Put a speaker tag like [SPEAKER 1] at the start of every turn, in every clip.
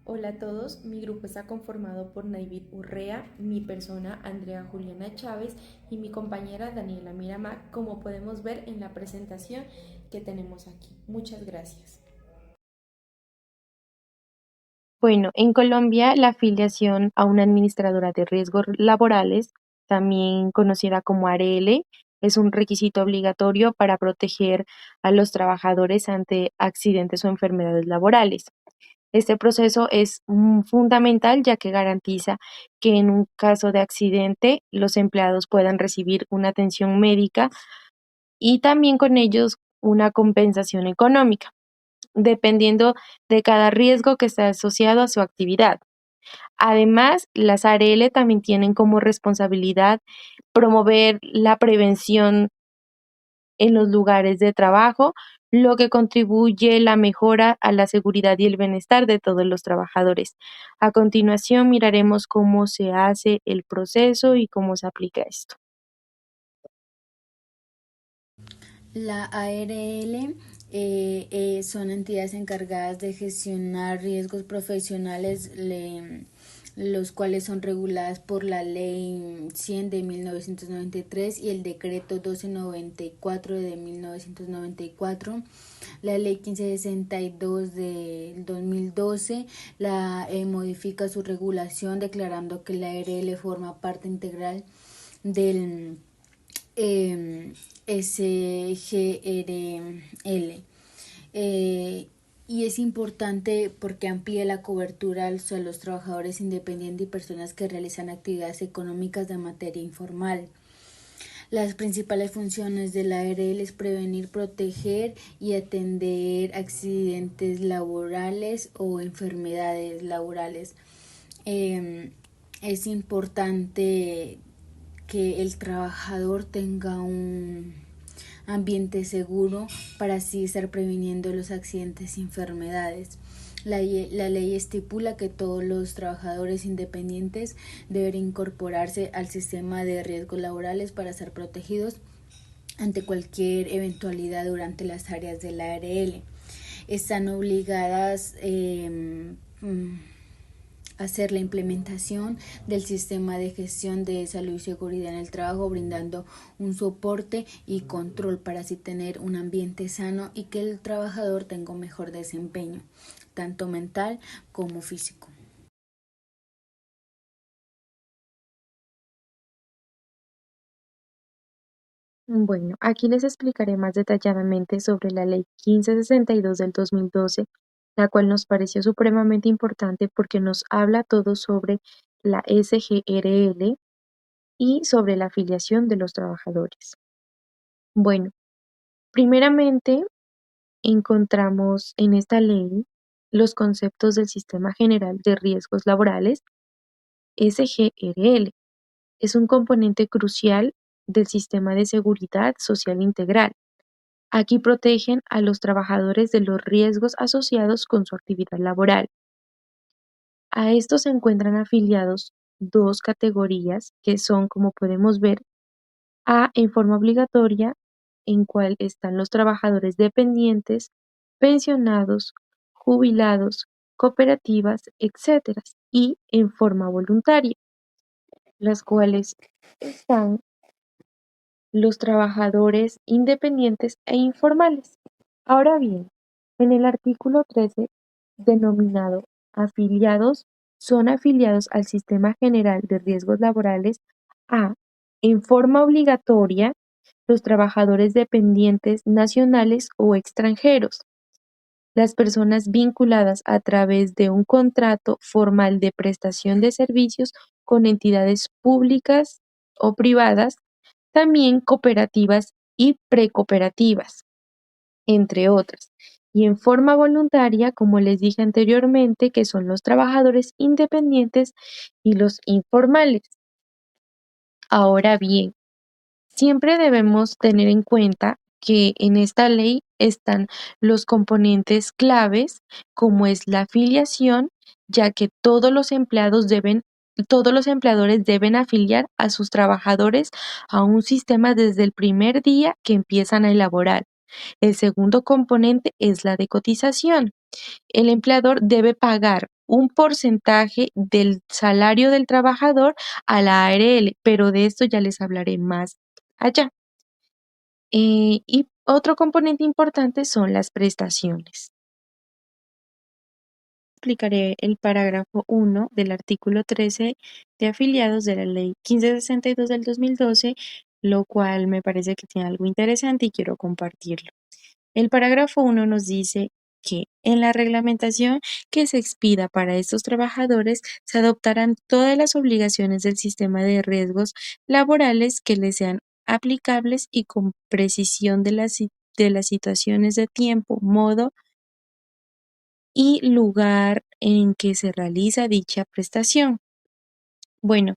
[SPEAKER 1] Hola a todos, mi grupo está conformado por Naivid Urrea, mi persona Andrea Juliana Chávez y mi compañera Daniela Miramac, como podemos ver en la presentación que tenemos aquí. Muchas gracias.
[SPEAKER 2] Bueno, en Colombia la afiliación a una administradora de riesgos laborales, también conocida como ARL, es un requisito obligatorio para proteger a los trabajadores ante accidentes o enfermedades laborales. Este proceso es fundamental ya que garantiza que en un caso de accidente los empleados puedan recibir una atención médica y también con ellos una compensación económica, dependiendo de cada riesgo que está asociado a su actividad. Además, las ARL también tienen como responsabilidad promover la prevención en los lugares de trabajo, lo que contribuye la mejora a la seguridad y el bienestar de todos los trabajadores. A continuación, miraremos cómo se hace el proceso y cómo se aplica esto.
[SPEAKER 3] La ARL son entidades encargadas de gestionar riesgos profesionales, los cuales son reguladas por la Ley 100 de 1993 y el Decreto 1294 de 1994, la Ley 1562 de 2012 modifica su regulación declarando que la ARL forma parte integral del SGRL. Eh, y es importante porque amplía la cobertura a los trabajadores independientes y personas que realizan actividades económicas de materia informal. Las principales funciones de la ARL es prevenir, proteger y atender accidentes laborales o enfermedades laborales. Es importante que el trabajador tenga un ambiente seguro para así estar previniendo los accidentes y enfermedades. La ley estipula que todos los trabajadores independientes deben incorporarse al sistema de riesgos laborales para ser protegidos ante cualquier eventualidad durante las áreas de la ARL. Están obligadas hacer la implementación del sistema de gestión de salud y seguridad en el trabajo, brindando un soporte y control para así tener un ambiente sano y que el trabajador tenga un mejor desempeño, tanto mental como físico.
[SPEAKER 2] Bueno, aquí les explicaré más detalladamente sobre la Ley 1562 del 2012, la cual nos pareció supremamente importante porque nos habla todo sobre la SGRL y sobre la afiliación de los trabajadores. Bueno, primeramente encontramos en esta ley los conceptos del Sistema General de Riesgos Laborales, SGRL. Es un componente crucial del sistema de seguridad social integral. Aquí protegen a los trabajadores de los riesgos asociados con su actividad laboral. A esto se encuentran afiliados dos categorías que son, como podemos ver, A en forma obligatoria, en cual están los trabajadores dependientes, pensionados, jubilados, cooperativas, etcétera, y en forma voluntaria, las cuales están los trabajadores independientes e informales. Ahora bien, en el artículo 13, denominado afiliados, son afiliados al Sistema General de Riesgos Laborales A, en forma obligatoria, los trabajadores dependientes nacionales o extranjeros, las personas vinculadas a través de un contrato formal de prestación de servicios con entidades públicas o privadas, también cooperativas y precooperativas, entre otras. Y en forma voluntaria, como les dije anteriormente, que son los trabajadores independientes y los informales. Ahora bien, siempre debemos tener en cuenta que en esta ley están los componentes claves, como es la afiliación, ya que todos los empleadores deben afiliar a sus trabajadores a un sistema desde el primer día que empiezan a elaborar. El segundo componente es la de cotización. El empleador debe pagar un porcentaje del salario del trabajador a la ARL, pero de esto ya les hablaré más allá. Y otro componente importante son las prestaciones. Explicaré el parágrafo 1 del artículo 13 de afiliados de la Ley 1562 del 2012, lo cual me parece que tiene algo interesante y quiero compartirlo. El parágrafo 1 nos dice que en la reglamentación que se expida para estos trabajadores se adoptarán todas las obligaciones del sistema de riesgos laborales que les sean aplicables y con precisión de las situaciones de tiempo, modo y lugar en que se realiza dicha prestación. Bueno,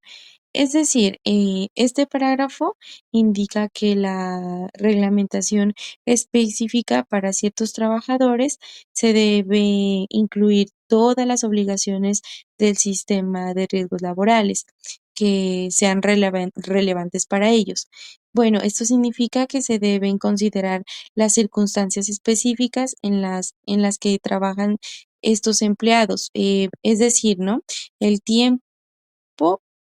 [SPEAKER 2] es decir, este parágrafo indica que la reglamentación específica para ciertos trabajadores se debe incluir todas las obligaciones del sistema de riesgos laborales que sean relevantes para ellos. Bueno, esto significa que se deben considerar las circunstancias específicas en las que trabajan estos empleados, es decir, ¿no? El tiempo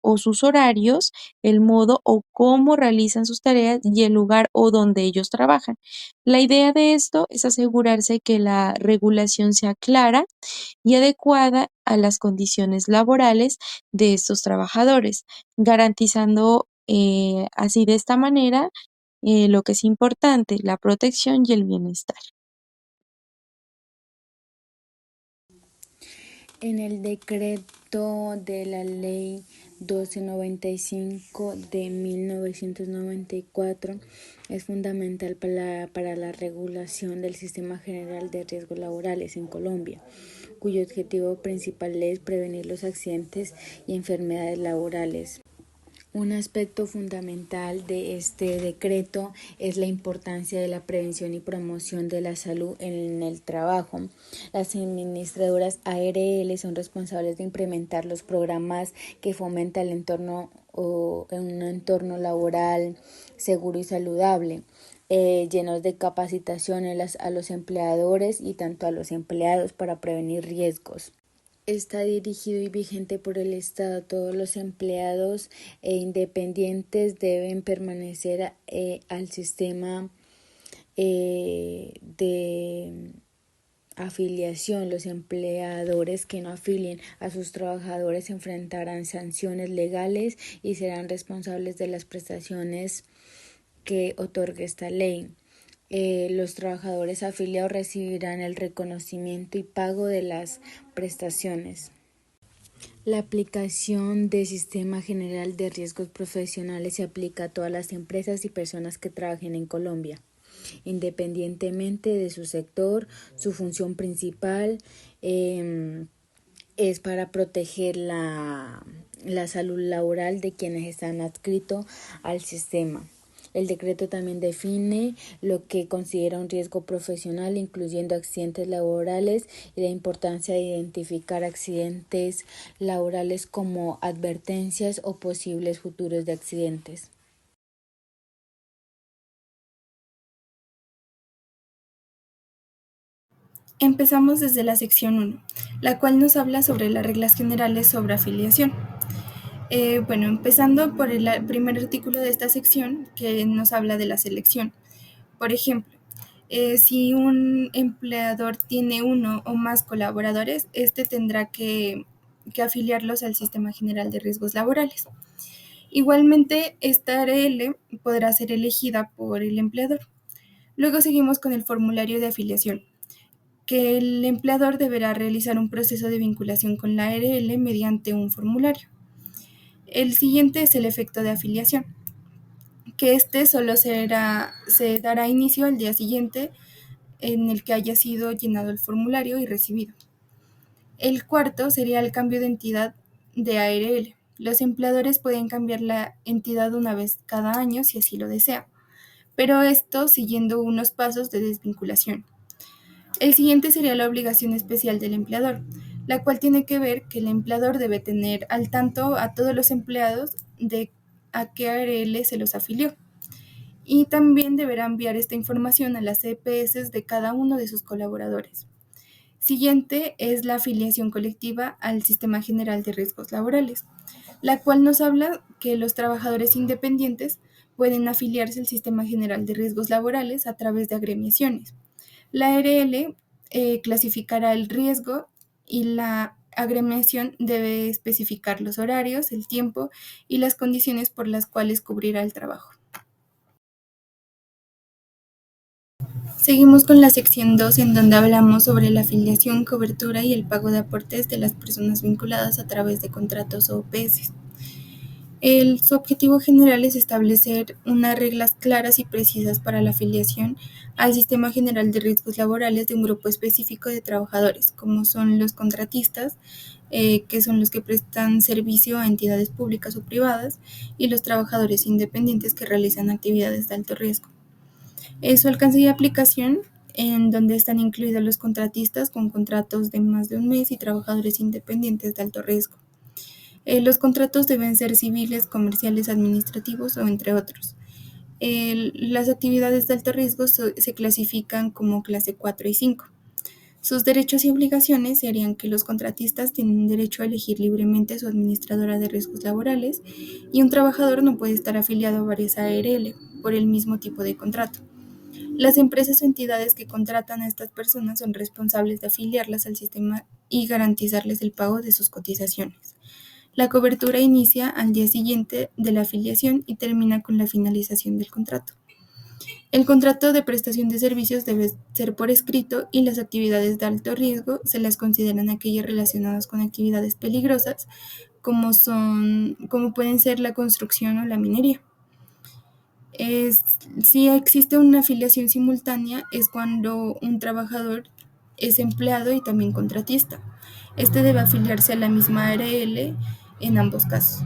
[SPEAKER 2] o sus horarios, el modo o cómo realizan sus tareas y el lugar o donde ellos trabajan. La idea de esto es asegurarse que la regulación sea clara y adecuada a las condiciones laborales de estos trabajadores, garantizando así de esta manera lo que es importante, la protección y el bienestar.
[SPEAKER 3] En el decreto de la ley 1295 de 1994 es fundamental para la regulación del Sistema General de Riesgos Laborales en Colombia, cuyo objetivo principal es prevenir los accidentes y enfermedades laborales. Un aspecto fundamental de este decreto es la importancia de la prevención y promoción de la salud en el trabajo. Las administradoras ARL son responsables de implementar los programas que fomentan el entorno o un entorno laboral seguro y saludable. Llenos de capacitaciones a los empleadores y tanto a los empleados para prevenir riesgos. Está dirigido y vigente por el Estado. Todos los empleados independientes deben permanecer al sistema de afiliación. Los empleadores que no afilien a sus trabajadores enfrentarán sanciones legales y serán responsables de las prestaciones que otorga esta ley. Los trabajadores afiliados recibirán el reconocimiento y pago de las prestaciones. La aplicación del Sistema General de Riesgos Profesionales se aplica a todas las empresas y personas que trabajen en Colombia, independientemente de su sector. Su función principal es para proteger la salud laboral de quienes están adscritos al sistema. El decreto también define lo que considera un riesgo profesional, incluyendo accidentes laborales y la importancia de identificar accidentes laborales como advertencias o posibles futuros de accidentes.
[SPEAKER 1] Empezamos desde la sección 1, la cual nos habla sobre las reglas generales sobre afiliación. Bueno, empezando por el primer artículo de esta sección que nos habla de la selección. Por ejemplo, si un empleador tiene uno o más colaboradores, este tendrá que afiliarlos al Sistema General de Riesgos Laborales. Igualmente, esta ARL podrá ser elegida por el empleador. Luego seguimos con el formulario de afiliación, que el empleador deberá realizar un proceso de vinculación con la ARL mediante un formulario. El siguiente es el efecto de afiliación, que este solo se dará inicio al día siguiente en el que haya sido llenado el formulario y recibido. El cuarto sería el cambio de entidad de ARL. Los empleadores pueden cambiar la entidad una vez cada año si así lo desean, pero esto siguiendo unos pasos de desvinculación. El siguiente sería la obligación especial del empleador, la cual tiene que ver que el empleador debe tener al tanto a todos los empleados de a qué ARL se los afilió, y también deberá enviar esta información a las EPS de cada uno de sus colaboradores.
[SPEAKER 4] Siguiente es la afiliación colectiva al Sistema General de Riesgos Laborales, la cual nos habla que los trabajadores independientes pueden afiliarse al Sistema General de Riesgos Laborales a través de agremiaciones. La ARL clasificará el riesgo y la agremiación debe especificar los horarios, el tiempo y las condiciones por las cuales cubrirá el trabajo. Seguimos con la sección 2, en donde hablamos sobre la afiliación, cobertura y el pago de aportes de las personas vinculadas a través de contratos o OPS. Su objetivo general es establecer unas reglas claras y precisas para la afiliación al Sistema General de Riesgos Laborales de un grupo específico de trabajadores, como son los contratistas, que son los que prestan servicio a entidades públicas o privadas, y los trabajadores independientes que realizan actividades de alto riesgo. Su alcance y aplicación, en donde están incluidos los contratistas con contratos de más de un mes y trabajadores independientes de alto riesgo. Los contratos deben ser civiles, comerciales, administrativos o entre otros. Las actividades de alto riesgo se clasifican como clase 4 y 5. Sus derechos y obligaciones serían que los contratistas tienen derecho a elegir libremente su administradora de riesgos laborales y un trabajador no puede estar afiliado a varias ARL por el mismo tipo de contrato. Las empresas o entidades que contratan a estas personas son responsables de afiliarlas al sistema y garantizarles el pago de sus cotizaciones. La cobertura inicia al día siguiente de la afiliación y termina con la finalización del contrato. El contrato de prestación de servicios debe ser por escrito y las actividades de alto riesgo se las consideran aquellas relacionadas con actividades peligrosas, como pueden ser la construcción o la minería. Si existe una afiliación simultánea es cuando un trabajador es empleado y también contratista. Este debe afiliarse a la misma ARL en ambos casos.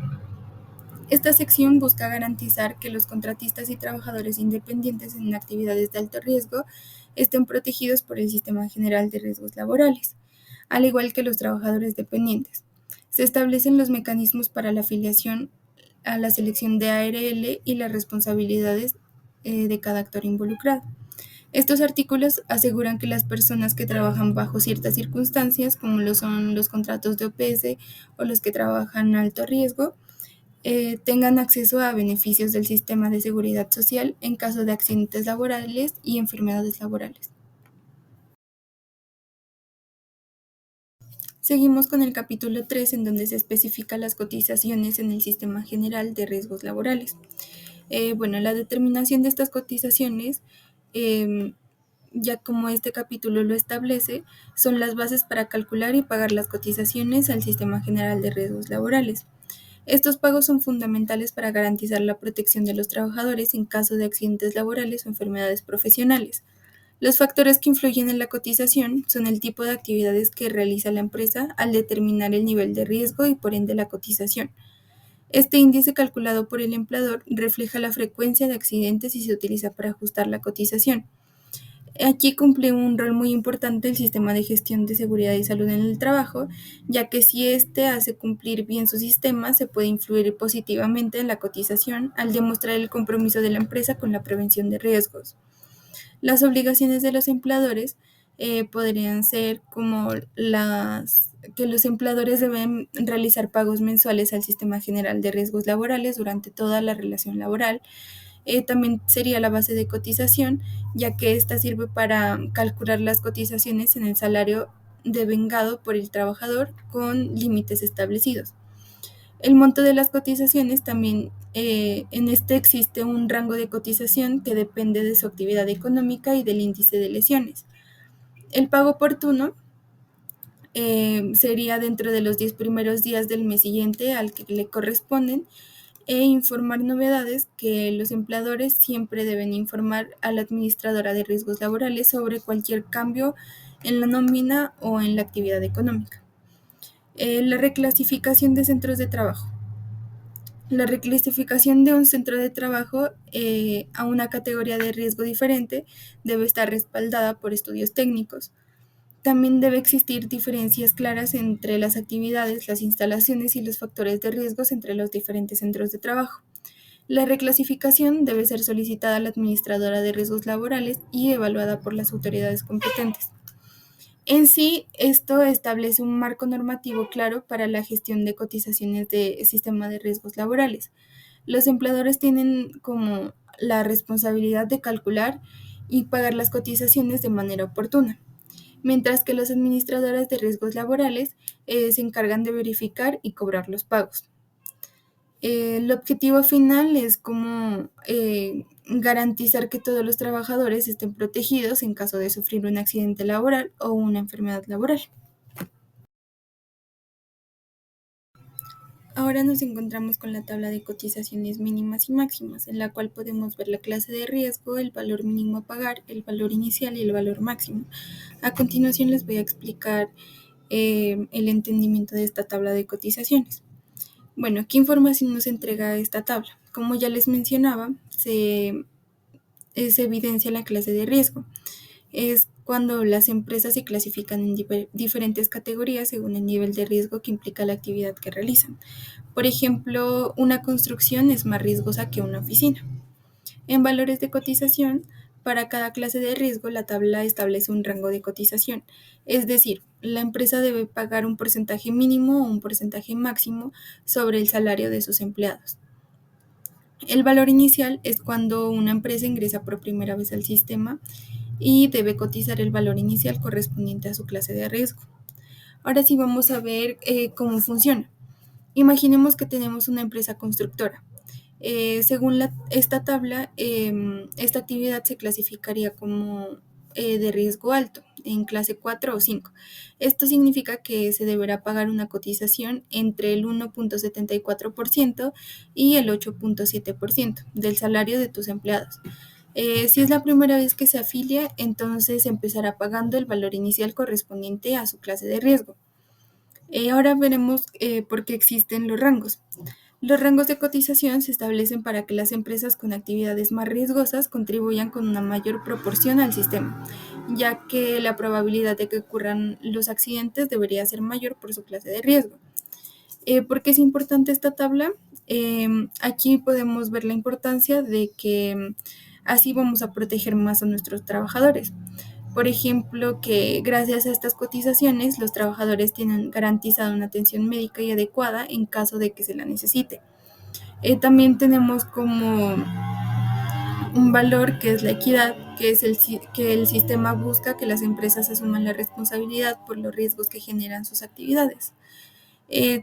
[SPEAKER 4] Esta sección busca garantizar que los contratistas y trabajadores independientes en actividades de alto riesgo estén protegidos por el Sistema General de Riesgos Laborales, al igual que los trabajadores dependientes. Se establecen los mecanismos para la afiliación a la selección de ARL y las responsabilidades de cada actor involucrado. Estos artículos aseguran que las personas que trabajan bajo ciertas circunstancias, como lo son los contratos de OPS o los que trabajan a alto riesgo, tengan acceso a beneficios del sistema de seguridad social en caso de accidentes laborales y enfermedades laborales. Seguimos con el capítulo 3, en donde se especifican las cotizaciones en el Sistema General de Riesgos Laborales. La determinación de estas cotizaciones, ya como este capítulo lo establece, son las bases para calcular y pagar las cotizaciones al Sistema General de Riesgos Laborales. Estos pagos son fundamentales para garantizar la protección de los trabajadores en caso de accidentes laborales o enfermedades profesionales. Los factores que influyen en la cotización son el tipo de actividades que realiza la empresa al determinar el nivel de riesgo y por ende la cotización. Este índice calculado por el empleador refleja la frecuencia de accidentes y se utiliza para ajustar la cotización. Aquí cumple un rol muy importante el sistema de gestión de seguridad y salud en el trabajo, ya que si éste hace cumplir bien su sistema, se puede influir positivamente en la cotización al demostrar el compromiso de la empresa con la prevención de riesgos. Las obligaciones de los empleadores podrían ser como que los empleadores deben realizar pagos mensuales al Sistema General de Riesgos Laborales durante toda la relación laboral. También sería la base de cotización, ya que esta sirve para calcular las cotizaciones en el salario devengado por el trabajador con límites establecidos. El monto de las cotizaciones también, en este existe un rango de cotización que depende de su actividad económica y del índice de lesiones. El pago oportuno sería dentro de los 10 primeros días del mes siguiente al que le corresponden, e informar novedades que los empleadores siempre deben informar a la administradora de riesgos laborales sobre cualquier cambio en la nómina o en la actividad económica. La reclasificación de centros de trabajo. La reclasificación de un centro de trabajo a una categoría de riesgo diferente debe estar respaldada por estudios técnicos. También debe existir diferencias claras entre las actividades, las instalaciones y los factores de riesgos entre los diferentes centros de trabajo. La reclasificación debe ser solicitada a la administradora de riesgos laborales y evaluada por las autoridades competentes. En sí, esto establece un marco normativo claro para la gestión de cotizaciones de sistema de riesgos laborales. Los empleadores tienen como la responsabilidad de calcular y pagar las cotizaciones de manera oportuna, mientras que los administradores de riesgos laborales se encargan de verificar y cobrar los pagos. El objetivo final es como garantizar que todos los trabajadores estén protegidos en caso de sufrir un accidente laboral o una enfermedad laboral. Ahora nos encontramos con la tabla de cotizaciones mínimas y máximas, en la cual podemos ver la clase de riesgo, el valor mínimo a pagar, el valor inicial y el valor máximo. A continuación les voy a explicar el entendimiento de esta tabla de cotizaciones. Bueno, ¿qué información nos entrega esta tabla? Como ya les mencionaba, se evidencia la clase de riesgo. Es cuando las empresas se clasifican en diferentes categorías según el nivel de riesgo que implica la actividad que realizan. Por ejemplo, una construcción es más riesgosa que una oficina. En valores de cotización, para cada clase de riesgo, la tabla establece un rango de cotización, es decir, la empresa debe pagar un porcentaje mínimo o un porcentaje máximo sobre el salario de sus empleados. El valor inicial es cuando una empresa ingresa por primera vez al sistema y debe cotizar el valor inicial correspondiente a su clase de riesgo. Ahora sí vamos a ver cómo funciona. Imaginemos que tenemos una empresa constructora. Según esta tabla, esta actividad se clasificaría como de riesgo alto, en clase 4 o 5. Esto significa que se deberá pagar una cotización entre el 1.74% y el 8.7% del salario de tus empleados. Si es la primera vez que se afilia, entonces empezará pagando el valor inicial correspondiente a su clase de riesgo. Ahora veremos por qué existen los rangos. Los rangos de cotización se establecen para que las empresas con actividades más riesgosas contribuyan con una mayor proporción al sistema, ya que la probabilidad de que ocurran los accidentes debería ser mayor por su clase de riesgo. ¿Por qué es importante esta tabla? Aquí podemos ver la importancia de que así vamos a proteger más a nuestros trabajadores. Por ejemplo, que gracias a estas cotizaciones los trabajadores tienen garantizada una atención médica y adecuada en caso de que se la necesite. También tenemos como un valor que es la equidad, que es que el sistema busca que las empresas asuman la responsabilidad por los riesgos que generan sus actividades.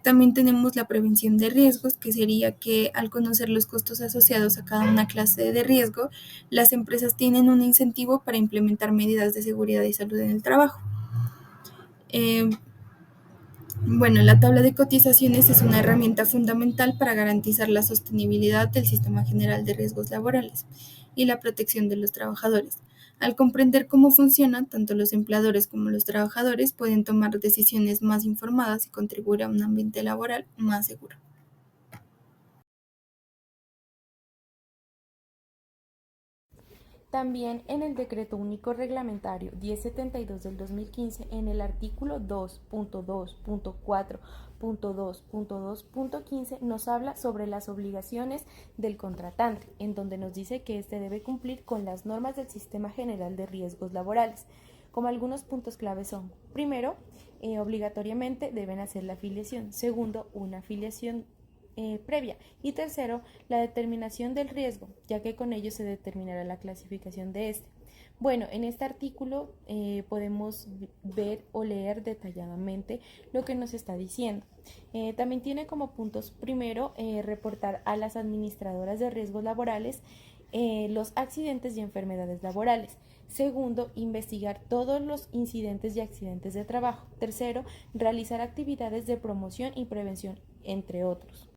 [SPEAKER 4] También tenemos la prevención de riesgos, que sería que al conocer los costos asociados a cada una clase de riesgo, las empresas tienen un incentivo para implementar medidas de seguridad y salud en el trabajo. Bueno, la tabla de cotizaciones es una herramienta fundamental para garantizar la sostenibilidad del sistema general de riesgos laborales y la protección de los trabajadores. Al comprender cómo funciona, tanto los empleadores como los trabajadores pueden tomar decisiones más informadas y contribuir a un ambiente laboral más seguro.
[SPEAKER 1] También en el Decreto Único Reglamentario 1072 del 2015, en el artículo 2.2.4.2.2.15, nos habla sobre las obligaciones del contratante, en donde nos dice que éste debe cumplir con las normas del Sistema General de Riesgos Laborales. Como algunos puntos claves son: primero, obligatoriamente deben hacer la afiliación; segundo, una afiliación previa; y tercero, la determinación del riesgo, ya que con ello se determinará la clasificación de este. Bueno, en este artículo podemos ver o leer detalladamente lo que nos está diciendo. También tiene como puntos: primero, reportar a las administradoras de riesgos laborales los accidentes y enfermedades laborales; segundo, investigar todos los incidentes y accidentes de trabajo; tercero, realizar actividades de promoción y prevención, entre otros.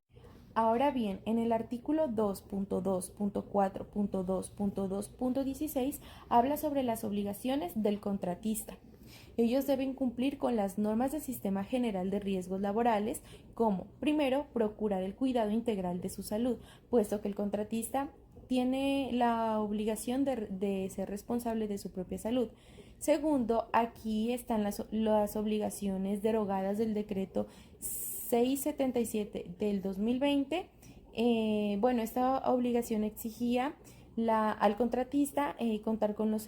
[SPEAKER 1] Ahora bien, en el artículo 2.2.4.2.2.16 habla sobre las obligaciones del contratista. Ellos deben cumplir con las normas del Sistema General de Riesgos Laborales, como: primero, procurar el cuidado integral de su salud, puesto que el contratista tiene la obligación de ser responsable de su propia salud. Segundo, aquí están las obligaciones derogadas del decreto 677 del 2020. Bueno, esta obligación exigía al contratista contar con los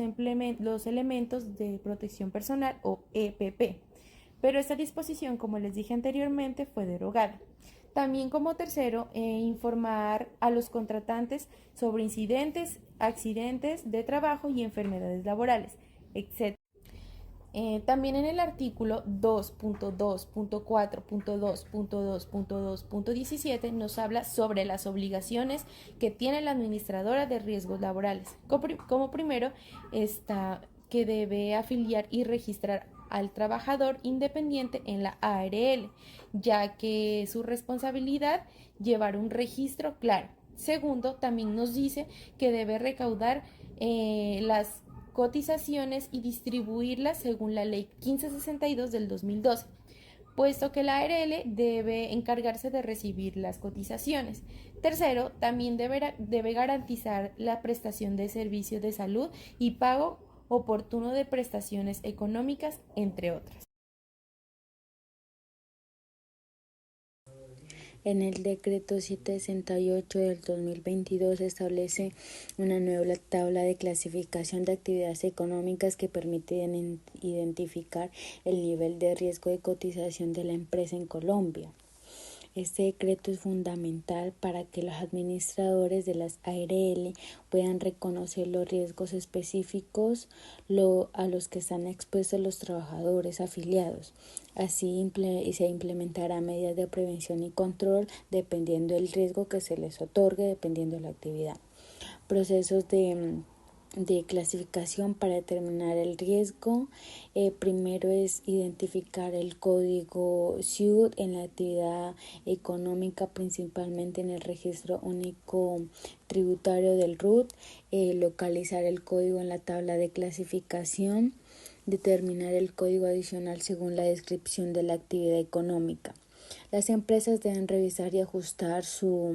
[SPEAKER 1] elementos de protección personal o EPP. Pero esta disposición, como les dije anteriormente, fue derogada. También como tercero, informar a los contratantes sobre incidentes, accidentes de trabajo y enfermedades laborales, etc. También en el artículo 2.2.4.2.2.2.17 nos habla sobre las obligaciones que tiene la administradora de riesgos laborales. Como primero está que debe afiliar y registrar al trabajador independiente en la ARL, ya que es su responsabilidad llevar un registro claro. Segundo, también nos dice que debe recaudar las cotizaciones y distribuirlas según la Ley 1562 del 2012, puesto que la ARL debe encargarse de recibir las cotizaciones. Tercero, también debe garantizar la prestación de servicios de salud y pago oportuno de prestaciones económicas, entre otras.
[SPEAKER 3] En el decreto 768 del 2022 se establece una nueva tabla de clasificación de actividades económicas que permite identificar el nivel de riesgo de cotización de la empresa en Colombia. Este decreto es fundamental para que los administradores de las ARL puedan reconocer los riesgos específicos a los que están expuestos los trabajadores afiliados. Así se implementará medidas de prevención y control dependiendo del riesgo que se les otorgue, dependiendo de la actividad. Procesos de clasificación para determinar el riesgo. Primero es identificar el código SIUD en la actividad económica, principalmente en el registro único tributario del RUT, localizar el código en la tabla de clasificación, determinar el código adicional según la descripción de la actividad económica. Las empresas deben revisar y ajustar sus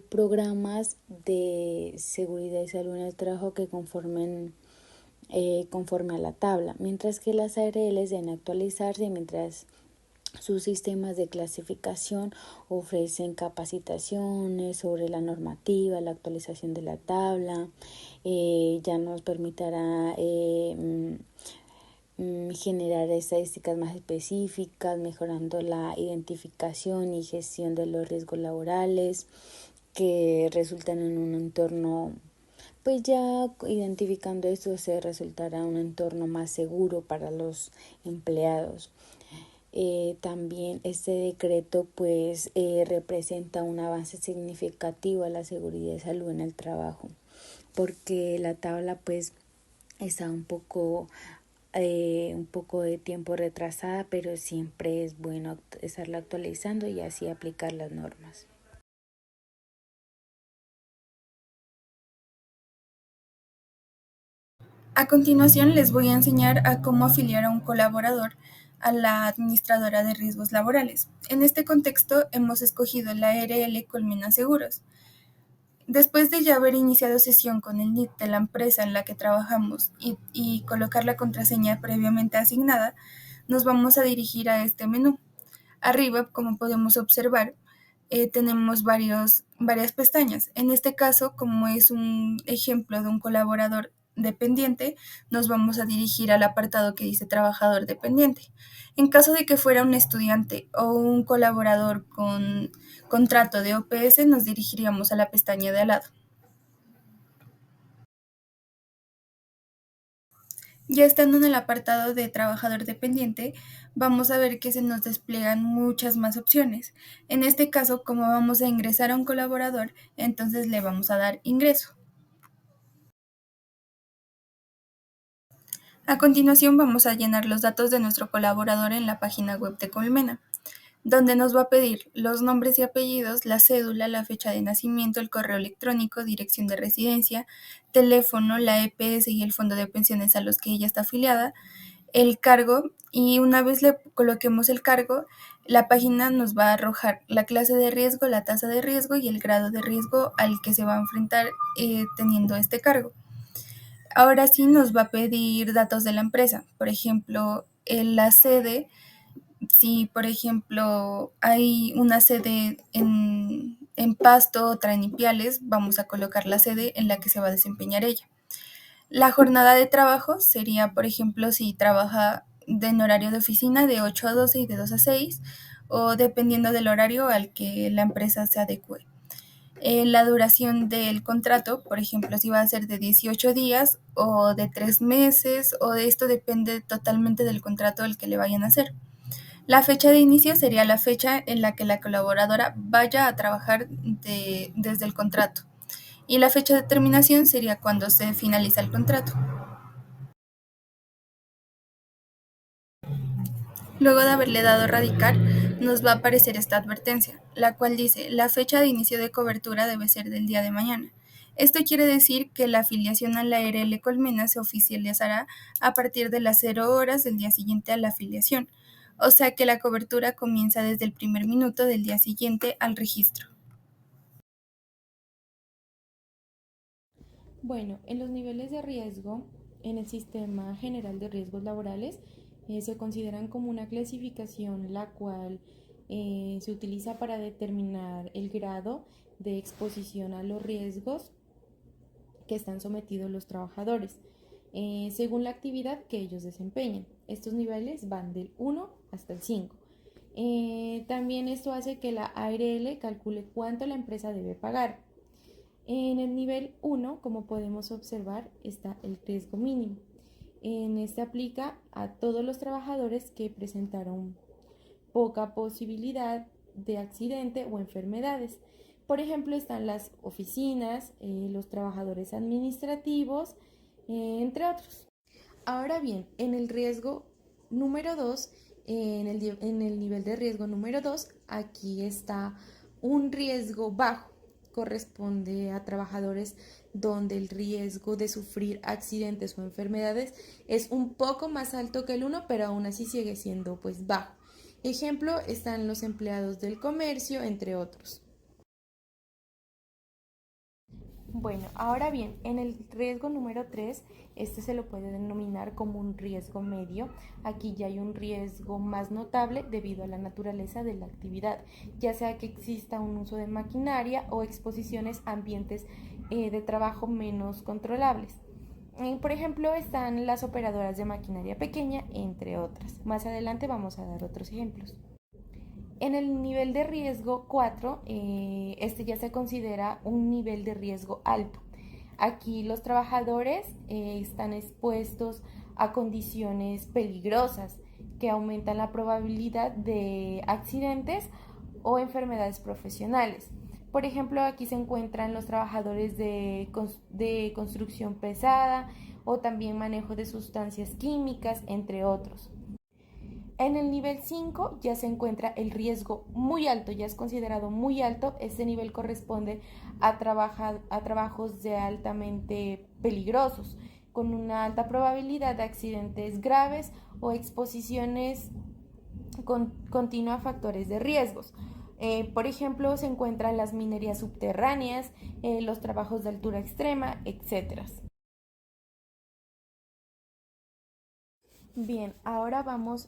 [SPEAKER 3] programas de seguridad y salud en el trabajo que conforme a la tabla, mientras que las ARLs deben actualizarse mientras sus sistemas de clasificación ofrecen capacitaciones sobre la normativa, la actualización de la tabla, ya nos permitirá generar estadísticas más específicas, mejorando la identificación y gestión de los riesgos laborales que resultan en un entorno, pues ya identificando esto se resultará un entorno más seguro para los empleados. También este decreto pues representa un avance significativo a la seguridad y salud en el trabajo, porque la tabla pues está un poco de tiempo retrasada, pero siempre es bueno estarla actualizando y así aplicar las normas.
[SPEAKER 4] A continuación les voy a enseñar a cómo afiliar a un colaborador a la administradora de riesgos laborales. En este contexto hemos escogido la ARL Colmena Seguros. Después de ya haber iniciado sesión con el NIT de la empresa en la que trabajamos y colocar la contraseña previamente asignada, nos vamos a dirigir a este menú. Arriba, como podemos observar, tenemos varias pestañas. En este caso, como es un ejemplo de un colaborador dependiente, nos vamos a dirigir al apartado que dice trabajador dependiente. En caso de que fuera un estudiante o un colaborador con contrato de OPS, nos dirigiríamos a la pestaña de al lado. Ya estando en el apartado de trabajador dependiente, vamos a ver que se nos despliegan muchas más opciones. En este caso, como vamos a ingresar a un colaborador, entonces le vamos a dar ingreso. A continuación vamos a llenar los datos de nuestro colaborador en la página web de Colmena, donde nos va a pedir los nombres y apellidos, la cédula, la fecha de nacimiento, el correo electrónico, dirección de residencia, teléfono, la EPS y el fondo de pensiones a los que ella está afiliada, el cargo, y una vez le coloquemos el cargo, la página nos va a arrojar la clase de riesgo, la tasa de riesgo y el grado de riesgo al que se va a enfrentar teniendo este cargo. Ahora sí nos va a pedir datos de la empresa, por ejemplo, la sede. Si, por ejemplo, hay una sede en en pasto o tranipiales vamos a colocar la sede en la que se va a desempeñar ella. La jornada de trabajo sería, por ejemplo, si trabaja en horario de oficina de 8 a 12 y de 2 a 6, o dependiendo del horario al que la empresa se adecue. La duración del contrato, por ejemplo, si va a ser de 18 días o de 3 meses, o de esto depende totalmente del contrato al que le vayan a hacer. La fecha de inicio sería la fecha en la que la colaboradora vaya a trabajar desde el contrato. Y la fecha de terminación sería cuando se finaliza el contrato. Luego de haberle dado a radicar, nos va a aparecer esta advertencia, la cual dice: la fecha de inicio de cobertura debe ser del día de mañana. Esto quiere decir que la afiliación a la ARL Colmena se oficializará a partir de las 0 horas del día siguiente a la afiliación, o sea que la cobertura comienza desde el primer minuto del día siguiente al registro.
[SPEAKER 1] Bueno, en los niveles de riesgo, en el Sistema General de Riesgos Laborales, se consideran como una clasificación la cual se utiliza para determinar el grado de exposición a los riesgos que están sometidos los trabajadores, según la actividad que ellos desempeñen. Estos niveles van del 1 hasta el 5. También esto hace que la ARL calcule cuánto la empresa debe pagar. En el nivel 1, como podemos observar, está el riesgo mínimo. En este aplica a todos los trabajadores que presentaron poca posibilidad de accidente o enfermedades. Por ejemplo, están las oficinas, los trabajadores administrativos, entre otros. Ahora bien, en el riesgo número 2, en el nivel de riesgo número 2, aquí está un riesgo bajo. Corresponde a trabajadores donde el riesgo de sufrir accidentes o enfermedades es un poco más alto que el 1, pero aún así sigue siendo pues bajo. Ejemplo, están los empleados del comercio, entre otros. Bueno, ahora bien, en el riesgo número 3, este se lo puede denominar como un riesgo medio. Aquí ya hay un riesgo más notable debido a la naturaleza de la actividad, ya sea que exista un uso de maquinaria o exposiciones a ambientes de trabajo menos controlables. Por ejemplo, están las operadoras de maquinaria pequeña, entre otras. Más adelante vamos a dar otros ejemplos. En el nivel de riesgo 4, este ya se considera un nivel de riesgo alto. Aquí los trabajadores están expuestos a condiciones peligrosas que aumentan la probabilidad de accidentes o enfermedades profesionales. Por ejemplo, aquí se encuentran los trabajadores de construcción pesada o también manejo de sustancias químicas, entre otros. En el nivel 5 ya se encuentra el riesgo muy alto, ya es considerado muy alto. Este nivel corresponde a trabajos de altamente peligrosos, con una alta probabilidad de accidentes graves o exposiciones continuas a factores de riesgos. Por ejemplo, se encuentran las minerías subterráneas, los trabajos de altura extrema, etc. Bien, ahora vamos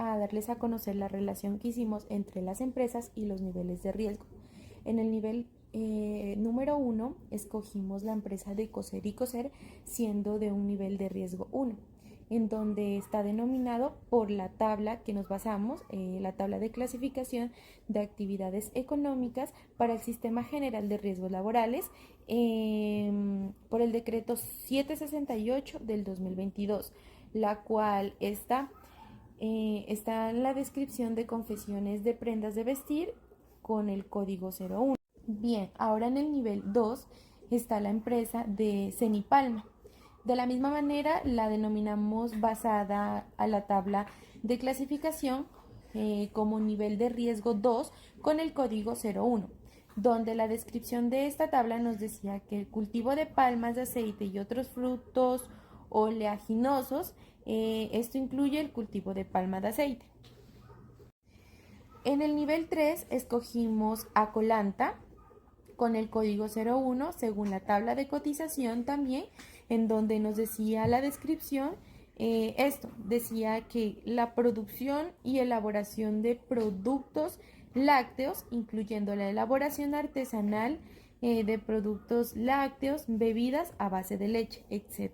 [SPEAKER 1] a darles a conocer la relación que hicimos entre las empresas y los niveles de riesgo. En el nivel número 1 escogimos la empresa de Coser y Coser, siendo de un nivel de riesgo 1, en donde está denominado por la tabla que nos basamos, la tabla de clasificación de actividades económicas para el Sistema General de Riesgos Laborales, por el decreto 768 del 2022, la cual está en la descripción de confecciones de prendas de vestir con el código 01. Bien, ahora en el nivel 2 está la empresa de Cenipalma. De la misma manera la denominamos basada a la tabla de clasificación como nivel de riesgo 2 con el código 01, donde la descripción de esta tabla nos decía que el cultivo de palmas de aceite y otros frutos oleaginosos, esto incluye el cultivo de palma de aceite. En el nivel 3 escogimos Acolanta con el código 01 según la tabla de cotización también, en donde nos decía la descripción, esto decía que la producción y elaboración de productos lácteos, incluyendo la elaboración artesanal de productos lácteos, bebidas a base de leche, etc.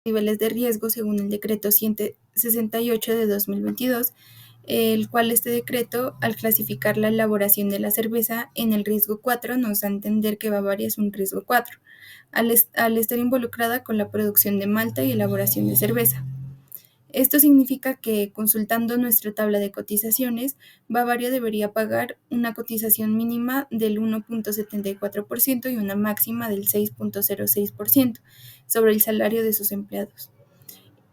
[SPEAKER 4] Niveles de riesgo según el decreto 168 de 2022, el cual este decreto, al clasificar la elaboración de la cerveza en el riesgo 4, nos da a entender que Bavaria es un riesgo 4, al estar involucrada con la producción de malta y elaboración de cerveza. Esto significa que, consultando nuestra tabla de cotizaciones, Bavaria debería pagar una cotización mínima del 1.74% y una máxima del 6.06% sobre el salario de sus empleados.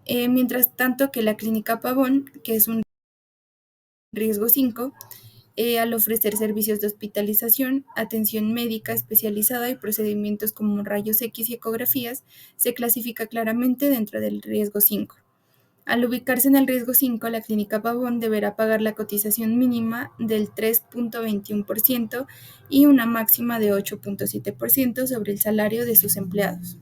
[SPEAKER 4] Mientras tanto que la Clínica Pavón, que es un riesgo 5, al ofrecer servicios de hospitalización, atención médica especializada y procedimientos como rayos X y ecografías, se clasifica claramente dentro del riesgo 5. Al ubicarse en el riesgo 5, la Clínica Pavón deberá pagar la cotización mínima del 3.21% y una máxima de 8.7% sobre el salario de sus empleados.